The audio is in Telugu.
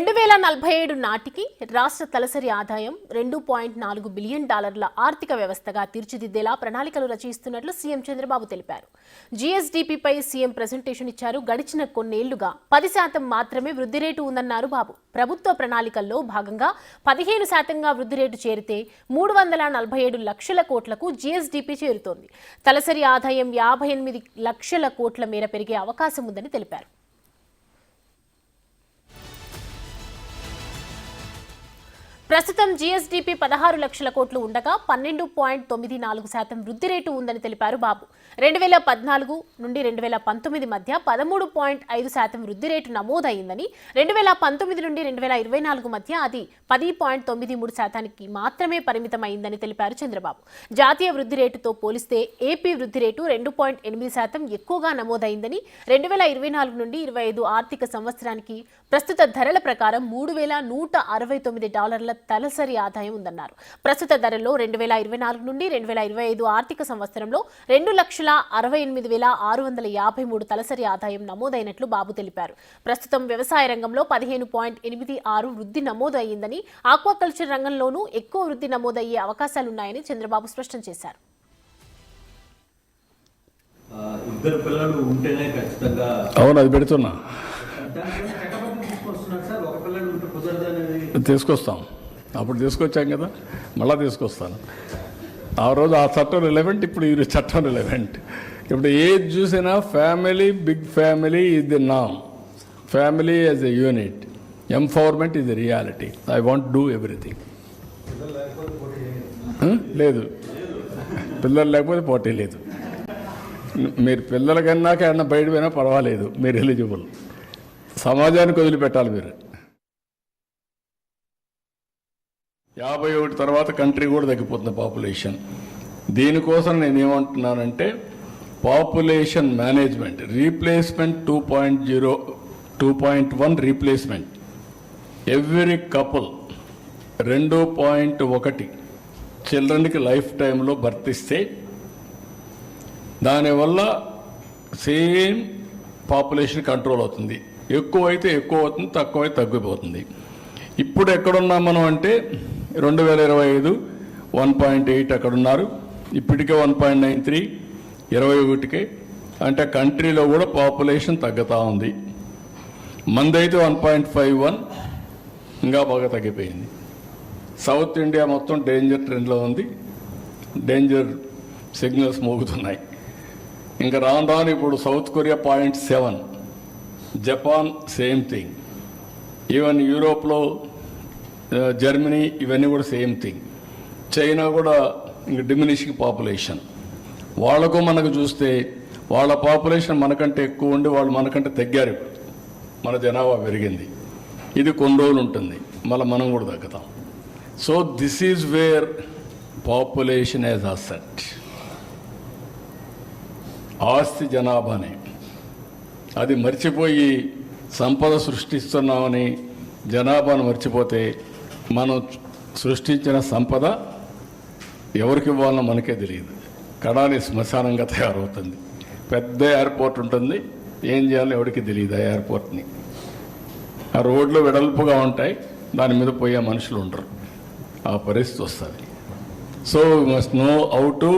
2047 నాటికి రాష్ట్ర తలసరి ఆదాయం $2.4 బిలియన్ ఆర్థిక వ్యవస్థగా తీర్చిదిద్దేలా ప్రణాళికలు రచిస్తున్నట్లు సీఎం చంద్రబాబు తెలిపారు. జీఎస్డీపీపై సీఎం ప్రెజెంటేషన్ ఇచ్చారు. గడిచిన కొన్నేళ్లుగా 10% మాత్రమే వృద్ధి రేటు ఉందన్నారు బాబు. ప్రభుత్వ ప్రణాళికల్లో భాగంగా 15%గా వృద్ధి రేటు చేరితే 347 లక్షల కోట్లకు జీఎస్డీపీ చేరుతోంది. తలసరి ఆదాయం 58 లక్షల కోట్ల మేర పెరిగే అవకాశం ఉందని తెలిపారు. ప్రస్తుతం జీఎస్డీపీ 16 లక్షల కోట్లు ఉండగా 12.94% వృద్ధి రేటు ఉందని తెలిపారు బాబు. 2014 నుండి 2019 మధ్య 13.5% వృద్ధి రేటు నమోదైందని, 2019 నుండి 2024 మధ్య అది 10.93%కి మాత్రమే పరిమితమైందని తెలిపారు చంద్రబాబు. జాతీయ వృద్ధి రేటుతో పోలిస్తే ఏపీ వృద్ధి రేటు 2.8% ఎక్కువగా నమోదైందని, 2024 నుండి 25 ఆర్థిక సంవత్సరానికి ప్రస్తుత ధరల ప్రకారం $3,169 తలసరి ఆదాయం ఉందన్నారు. ప్రస్తుత ధరల్లో 2024 నుండి 2025 ఆర్థిక సంవత్సరంలో 2,68,653 తలసరి ఆదాయం నమోదైనట్లు బాబు తెలిపారు. ప్రస్తుతం వ్యవసాయ రంగంలో 15.86 వృద్ధి నమోదు అయ్యిందని, ఆక్వాకల్చర్ రంగంలోనూ ఎక్కువ వృద్ధి నమోదయ్యే అవకాశాలున్నాయని చంద్రబాబు స్పష్టం చేశారు. తీసుకొస్తాం, అప్పుడు తీసుకొచ్చాం కదా, మళ్ళీ తీసుకొస్తాను. ఆ రోజు ఆ చట్టం రిలవెంట్, ఇప్పుడు ఈ చట్టం రిలవెంట్. ఇప్పుడు ఏది చూసినా family, big family is the నామ్, family as a unit, empowerment is the reality. I want do everything. లేదు, పిల్లలు లేకపోతే పోటీ లేదు. మీరు పిల్లల కన్నాక ఏమన్నా బయట పోయినా పర్వాలేదు, మీరు ఎలిజిబుల్. సమాజానికి వదిలిపెట్టాలి మీరు. 51 తర్వాత కంట్రీ కూడా తగ్గిపోతుంది పాపులేషన్. దీనికోసం నేను ఏమంటున్నానంటే population management, replacement 2.0, 2.1 replacement. Every couple 2.1 చిల్డ్రన్కి లైఫ్ టైంలో భర్తిస్తే దానివల్ల సేమ్ పాపులేషన్ కంట్రోల్ అవుతుంది. ఎక్కువైతే ఎక్కువ అవుతుంది, తక్కువైతే తగ్గిపోతుంది. ఇప్పుడు ఎక్కడున్నాం మనం అంటే 2025 1.8 అక్కడున్నారు, ఇప్పటికే 1.93, 21కే. అంటే కంట్రీలో కూడా పాపులేషన్ తగ్గుతూ ఉంది. మందైతే 1.51, ఇంకా బాగా తగ్గిపోయింది. సౌత్ ఇండియా మొత్తం డేంజర్ ట్రెండ్లో ఉంది, డేంజర్ సిగ్నల్స్ మోగుతున్నాయి. ఇంకా రాను రాను ఇప్పుడు south Korea 0.7, Japan same thing, even యూరోప్లో జర్మనీ ఇవన్నీ కూడా సేమ్ థింగ్. చైనా కూడా ఇంక డిమినిషింగ్ పాపులేషన్. వాళ్ళకు మనకు చూస్తే వాళ్ళ పాపులేషన్ మనకంటే ఎక్కువ ఉండి వాళ్ళు మనకంటే తగ్గారు. ఇప్పుడు మన జనాభా పెరిగింది. ఇది కొన్ని రోజులు ఉంటుంది, మళ్ళీ మనం కూడా తగ్గుతాం. So this is where population as asset. ఆస్తి జనాభానే, అది మర్చిపోయి సంపద సృష్టిస్తున్నామని జనాభాను మర్చిపోతే మనం సృష్టించిన సంపద ఎవరికి ఇవ్వాలనో మనకే తెలియదు. కడాలి శ్మశానంగా తయారవుతుంది. పెద్ద ఎయిర్పోర్ట్ ఉంటుంది, ఏం చేయాలో ఎవరికి తెలియదు. ఆ ఎయిర్పోర్ట్ని, ఆ రోడ్లు వెడల్పుగా ఉంటాయి, దాని మీద పోయే మనుషులు ఉండరు. ఆ పరిస్థితి వస్తుంది. So we must know how to